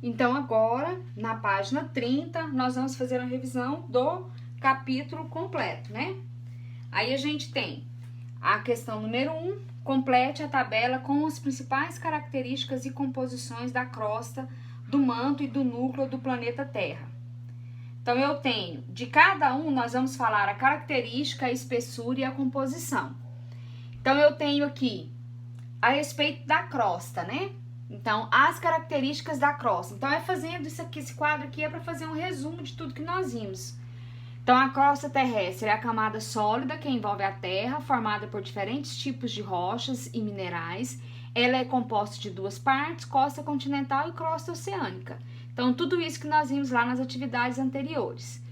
Então, agora, na página 30, nós vamos fazer a revisão do capítulo completo, né? Aí a gente tem a questão número 1, complete a tabela com as principais características e composições da crosta, do manto e do núcleo do planeta Terra. Então, eu tenho, de cada um, nós vamos falar a característica, a espessura e a composição. Então, eu tenho aqui, a respeito da crosta, né? Então, as características da crosta. Então, fazendo isso aqui, esse quadro aqui é para fazer um resumo de tudo que nós vimos. Então, a crosta terrestre é a camada sólida que envolve a Terra, formada por diferentes tipos de rochas e minerais. Ela é composta de duas partes, crosta continental e crosta oceânica. Então, tudo isso que nós vimos lá nas atividades anteriores.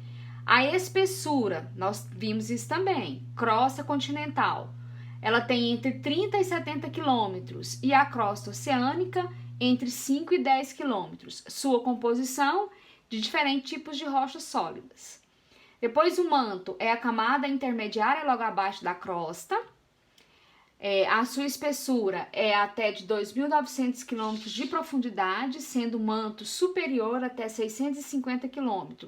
A espessura, nós vimos isso também, crosta continental. Ela tem entre 30 e 70 quilômetros e a crosta oceânica entre 5 e 10 quilômetros. Sua composição de diferentes tipos de rochas sólidas. Depois o manto é a camada intermediária logo abaixo da crosta. A sua espessura é até de 2.900 km de profundidade, sendo o manto superior até 650 km.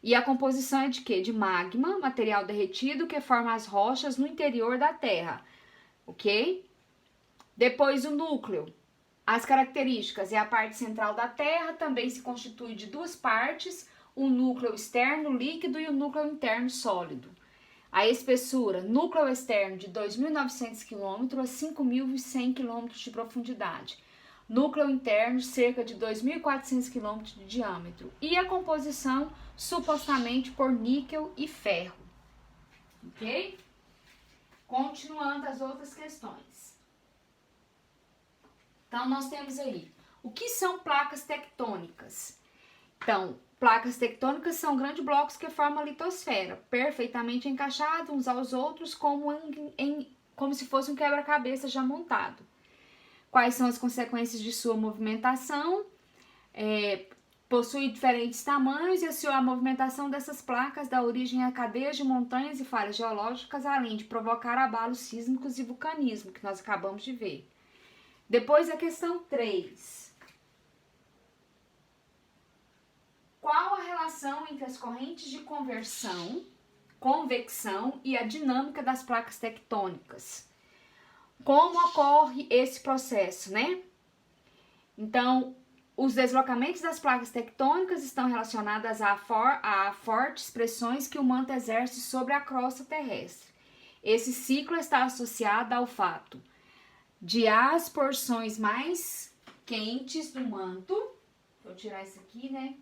E a composição é de quê? De magma, material derretido que forma as rochas no interior da Terra, ok? Depois o núcleo. As características é a parte central da Terra, também se constitui de duas partes, o núcleo externo líquido e o núcleo interno sólido. A espessura, núcleo externo de 2.900 km a 5.100 km de profundidade. Núcleo interno, cerca de 2.400 km de diâmetro. E a composição, supostamente por níquel e ferro. Ok? Continuando as outras questões. Então, nós temos aí, o que são placas tectônicas? Então, placas tectônicas são grandes blocos que formam a litosfera, perfeitamente encaixados uns aos outros como se fosse um quebra-cabeça já montado. Quais são as consequências de sua movimentação? Possui diferentes tamanhos e a movimentação dessas placas dá origem a cadeias de montanhas e falhas geológicas, além de provocar abalos sísmicos e vulcanismo, que nós acabamos de ver. Depois a questão 3. Qual a relação entre as correntes de convecção e a dinâmica das placas tectônicas? Como ocorre esse processo, né? Então, os deslocamentos das placas tectônicas estão relacionados a fortes pressões que o manto exerce sobre a crosta terrestre. Esse ciclo está associado ao fato de as porções mais quentes do manto, vou tirar isso aqui, né?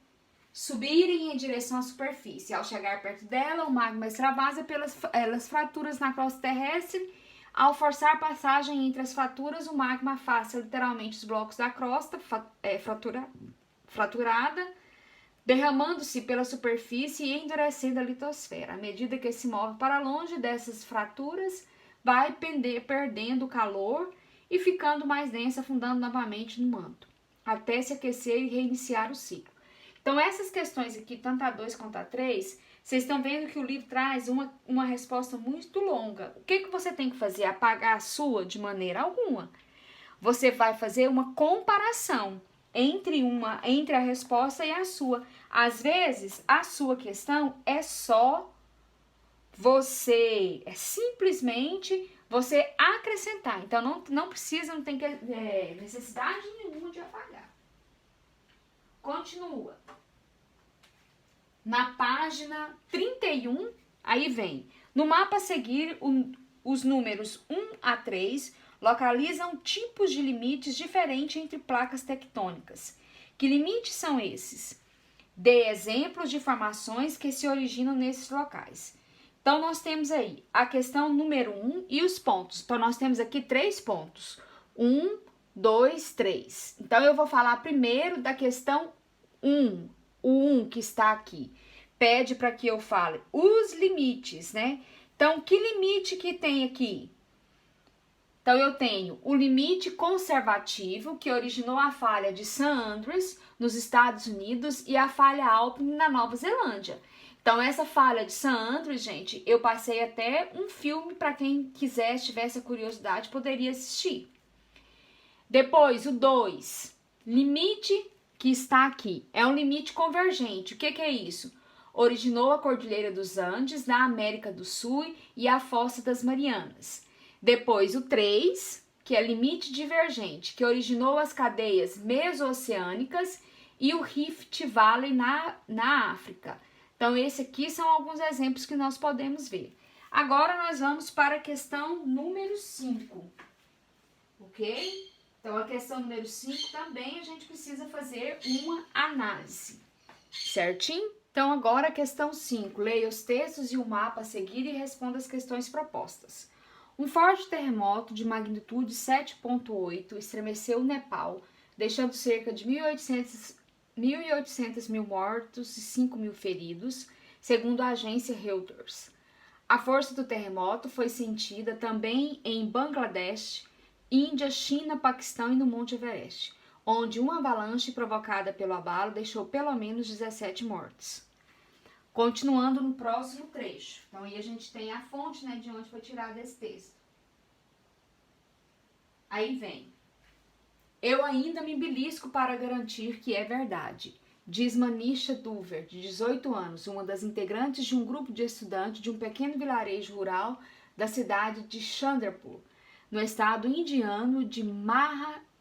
Subirem em direção à superfície. Ao chegar perto dela, o magma extravasa pelas fraturas na crosta terrestre. Ao forçar a passagem entre as fraturas, o magma afasta literalmente os blocos da crosta fraturada, derramando-se pela superfície e endurecendo a litosfera. À medida que se move para longe dessas fraturas, vai perdendo calor e ficando mais densa, afundando novamente no manto, até se aquecer e reiniciar o ciclo. Então, essas questões aqui, tanto a 2 quanto a 3, vocês estão vendo que o livro traz uma resposta muito longa. O que você tem que fazer? Apagar a sua de maneira alguma. Você vai fazer uma comparação entre a resposta e a sua. Às vezes, a sua questão é só simplesmente você acrescentar. Então, não tem necessidade nenhuma de apagar. Continua. Na página 31, aí vem. No mapa a seguir, os números 1 a 3 localizam tipos de limites diferentes entre placas tectônicas. Que limites são esses? Dê exemplos de formações que se originam nesses locais. Então, nós temos aí a questão número 1 e os pontos. Então, nós temos aqui 3 pontos. 1, 2, 3. Então, eu vou falar primeiro da questão 1. O 1 que está aqui. Pede para que eu fale os limites, né? Então, que limite que tem aqui? Então, eu tenho o limite conservativo, que originou a falha de St. Andrews, nos Estados Unidos, e a falha Alpine, na Nova Zelândia. Então, essa falha de St. Andrews, gente, eu passei até um filme para quem quisesse, tivesse a curiosidade, poderia assistir. Depois, o 2, limite que está aqui. É um limite convergente. O que é isso? Originou a Cordilheira dos Andes, na América do Sul e a Fossa das Marianas. Depois o 3, que é limite divergente, que originou as cadeias meso-oceânicas e o Rift Valley na África. Então, esse aqui são alguns exemplos que nós podemos ver. Agora, nós vamos para a questão número 5, ok? Então, a questão número 5 também a gente precisa fazer uma análise, certinho? Então, agora a questão 5. Leia os textos e o mapa a seguir e responda as questões propostas. Um forte terremoto de magnitude 7,8 estremeceu o Nepal, deixando cerca de 1.800 mil mortos e 5 mil feridos, segundo a agência Reuters. A força do terremoto foi sentida também em Bangladesh, Índia, China, Paquistão e no Monte Everest, onde uma avalanche provocada pelo abalo deixou pelo menos 17 mortos. Continuando no próximo trecho. Então, aí a gente tem a fonte, né, de onde foi tirado esse texto. Aí vem. Eu ainda me belisco para garantir que é verdade, diz Manisha Duver, de 18 anos, uma das integrantes de um grupo de estudantes de um pequeno vilarejo rural da cidade de Chandrapur, no estado indiano de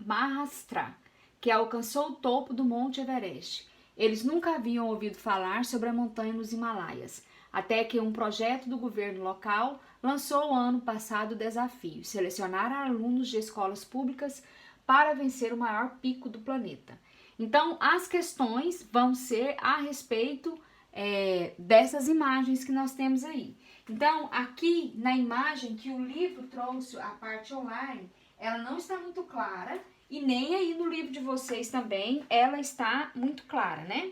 Maharashtra, que alcançou o topo do Monte Everest. Eles nunca haviam ouvido falar sobre a montanha nos Himalaias, até que um projeto do governo local lançou ano passado o desafio: selecionar alunos de escolas públicas para vencer o maior pico do planeta. Então, as questões vão ser a respeito dessas imagens que nós temos aí. Então, aqui na imagem que o livro trouxe, a parte online, ela não está muito clara, e nem aí no livro de vocês também ela está muito clara, né?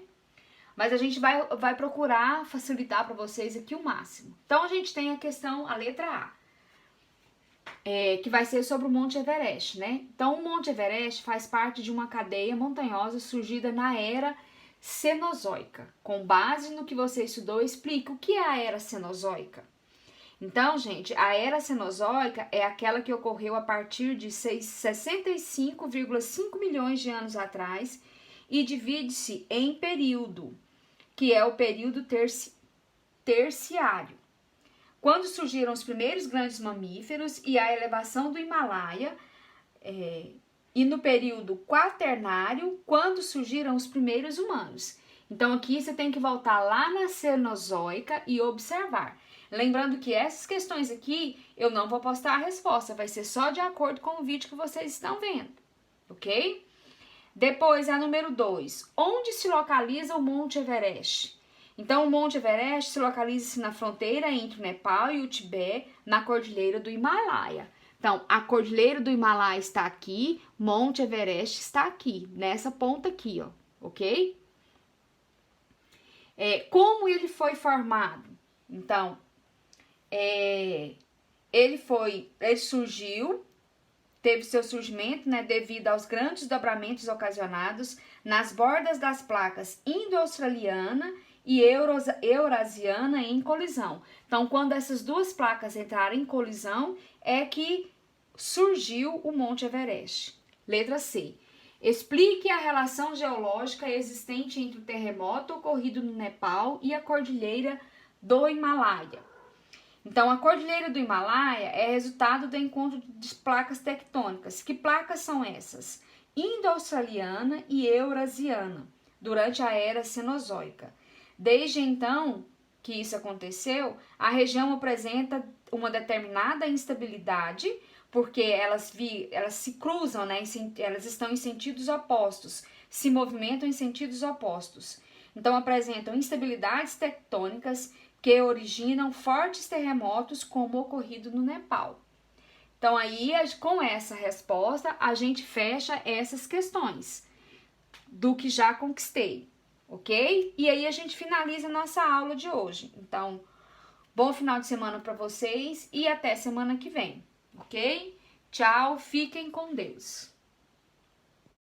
Mas a gente vai procurar facilitar para vocês aqui o máximo. Então, a gente tem a questão, a letra A, que vai ser sobre o Monte Everest, né? Então, o Monte Everest faz parte de uma cadeia montanhosa surgida na Era Cenozoica. Com base no que você estudou, explica o que é a Era Cenozoica. Então, gente, a Era Cenozoica é aquela que ocorreu a partir de 65,5 milhões de anos atrás e divide-se em período, que é o período terciário, quando surgiram os primeiros grandes mamíferos e a elevação do Himalaia, e no período quaternário, quando surgiram os primeiros humanos. Então, aqui você tem que voltar lá na Cenozoica e observar. Lembrando que essas questões aqui, eu não vou postar a resposta, vai ser só de acordo com o vídeo que vocês estão vendo, ok? Depois, a número 2. Onde se localiza o Monte Everest? Então, o Monte Everest se localiza na fronteira entre o Nepal e o Tibete, na Cordilheira do Himalaia. Então, a Cordilheira do Himalaia está aqui, Monte Everest está aqui, nessa ponta aqui, ó, ok? Como ele foi formado? Então, ele surgiu, teve seu surgimento, né, devido aos grandes dobramentos ocasionados nas bordas das placas indo-australiana e eurasiana em colisão. Então, quando essas duas placas entraram em colisão, é que surgiu o Monte Everest. Letra C. Explique a relação geológica existente entre o terremoto ocorrido no Nepal e a Cordilheira do Himalaia. Então, a Cordilheira do Himalaia é resultado do encontro de placas tectônicas. Que placas são essas? Indo-australiana e eurasiana, durante a Era Cenozoica. Desde então que isso aconteceu, a região apresenta uma determinada instabilidade, porque elas se cruzam, né? Elas estão em sentidos opostos, se movimentam em sentidos opostos. Então, apresentam instabilidades tectônicas que originam fortes terremotos, como ocorrido no Nepal. Então, aí, com essa resposta, a gente fecha essas questões do que já conquistei, ok? E aí, a gente finaliza a nossa aula de hoje. Então, bom final de semana para vocês e até semana que vem, ok? Tchau, fiquem com Deus.